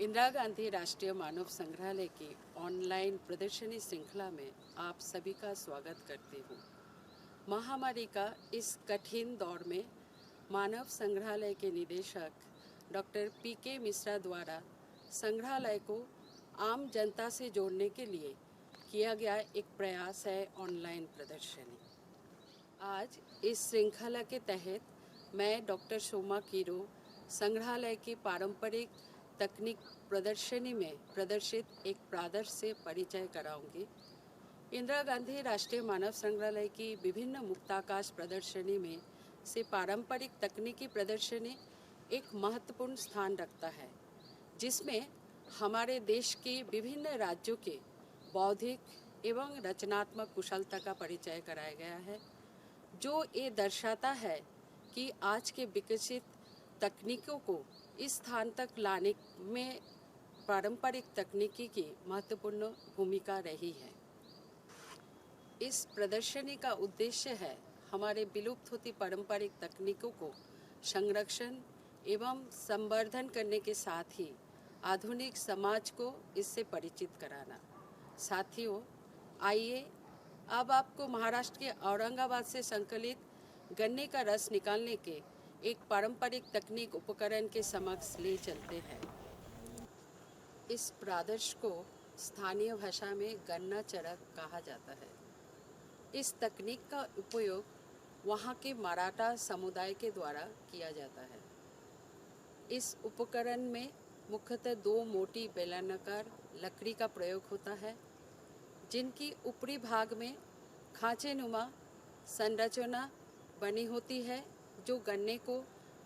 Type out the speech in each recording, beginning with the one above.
इंदिरा गांधी राष्ट्रीय मानव संग्रहालय की ऑनलाइन प्रदर्शनी श्रृंखला में आप सभी का स्वागत करती हूँ। महामारी का इस कठिन दौर में मानव संग्रहालय के निदेशक डॉक्टर पीके मिश्रा द्वारा संग्रहालय को आम जनता से जोड़ने के लिए किया गया एक प्रयास है ऑनलाइन प्रदर्शनी। आज इस श्रृंखला के तहत मैं डॉक्टर सोमा कीरो संग्रहालय की पारंपरिक तकनीक प्रदर्शनी में प्रदर्शित एक प्रादर्श से परिचय कराऊंगी। इंदिरा गांधी राष्ट्रीय मानव संग्रहालय की विभिन्न मुक्ताकाश प्रदर्शनी में से पारंपरिक तकनीकी प्रदर्शनी एक महत्वपूर्ण स्थान रखता है, जिसमें हमारे देश के विभिन्न राज्यों के बौद्धिक एवं रचनात्मक कुशलता का परिचय कराया गया है, जो ये दर्शाता है कि आज के विकसित तकनीकों को इस स्थान तक लाने में पारंपरिक तकनीकी की महत्वपूर्ण भूमिका रही है। इस प्रदर्शनी का उद्देश्य है हमारे विलुप्त होती पारंपरिक तकनीकों को संरक्षण एवं संवर्धन करने के साथ ही आधुनिक समाज को इससे परिचित कराना। साथियों, आइए अब आपको महाराष्ट्र के औरंगाबाद से संकलित गन्ने का रस निकालने के एक पारंपरिक तकनीक उपकरण के समक्ष ले चलते हैं। इस प्रादर्श को स्थानीय भाषा में गन्ना चरक कहा जाता है। इस तकनीक का उपयोग वहाँ के मराठा समुदाय के द्वारा किया जाता है। इस उपकरण में मुख्यतः दो मोटी बेलनाकार लकड़ी का प्रयोग होता है, जिनकी ऊपरी भाग में खांचेनुमा संरचना बनी होती है, जो गन्ने को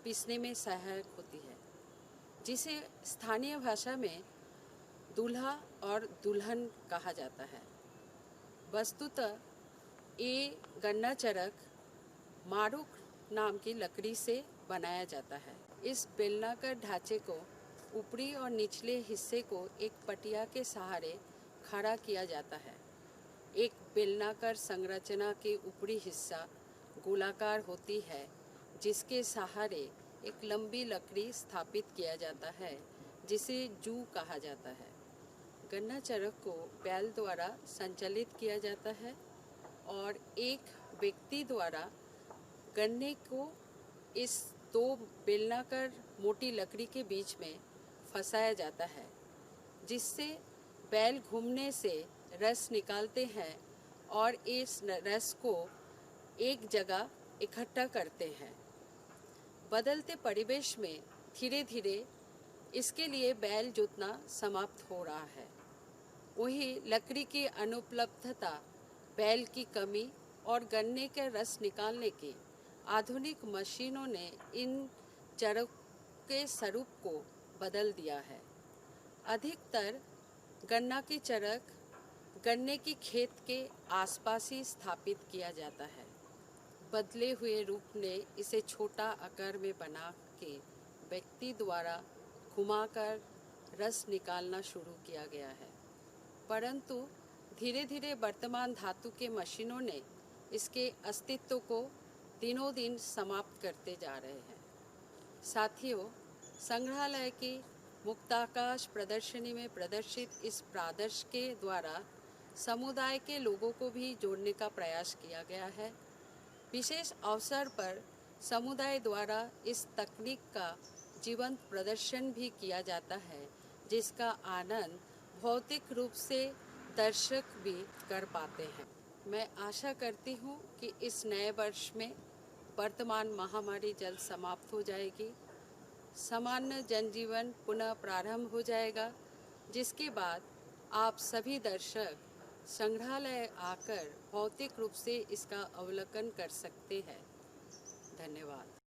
पीसने में सहायक होती है, जिसे स्थानीय भाषा में दूल्हा और दुल्हन कहा जाता है। वस्तुतः ये गन्ना चरक मारुक नाम की लकड़ी से बनाया जाता है। इस बेलनाकार ढांचे को ऊपरी और निचले हिस्से को एक पटिया के सहारे खड़ा किया जाता है। एक बेलनाकार संरचना के ऊपरी हिस्सा गोलाकार होती है, जिसके सहारे एक लंबी लकड़ी स्थापित किया जाता है, जिसे जू कहा जाता है। गन्ना चरक को बैल द्वारा संचालित किया जाता है और एक व्यक्ति द्वारा गन्ने को इस दो बेलनाकार मोटी लकड़ी के बीच में फंसाया जाता है, जिससे बैल घूमने से रस निकालते हैं और इस रस को एक जगह इकट्ठा करते हैं। बदलते परिवेश में धीरे धीरे इसके लिए बैल जोतना समाप्त हो रहा है। वही लकड़ी की अनुपलब्धता, बैल की कमी और गन्ने के रस निकालने की आधुनिक मशीनों ने इन चरक के स्वरूप को बदल दिया है। अधिकतर गन्ना की चरक गन्ने की खेत के आसपास ही स्थापित किया जाता है। बदले हुए रूप ने इसे छोटा आकार में बना के व्यक्ति द्वारा घुमाकर रस निकालना शुरू किया गया है, परंतु धीरे धीरे वर्तमान धातु के मशीनों ने इसके अस्तित्व को दिनों दिन समाप्त करते जा रहे हैं। साथियों, संग्रहालय की मुक्ताकाश प्रदर्शनी में प्रदर्शित इस प्रादर्श के द्वारा समुदाय के लोगों को भी जोड़ने का प्रयास किया गया है। विशेष अवसर पर समुदाय द्वारा इस तकनीक का जीवंत प्रदर्शन भी किया जाता है, जिसका आनंद भौतिक रूप से दर्शक भी कर पाते हैं। मैं आशा करती हूँ कि इस नए वर्ष में वर्तमान महामारी जल्द समाप्त हो जाएगी, सामान्य जनजीवन पुनः प्रारंभ हो जाएगा, जिसके बाद आप सभी दर्शक संग्रहालय आकर भौतिक रूप से इसका अवलोकन कर सकते हैं। धन्यवाद।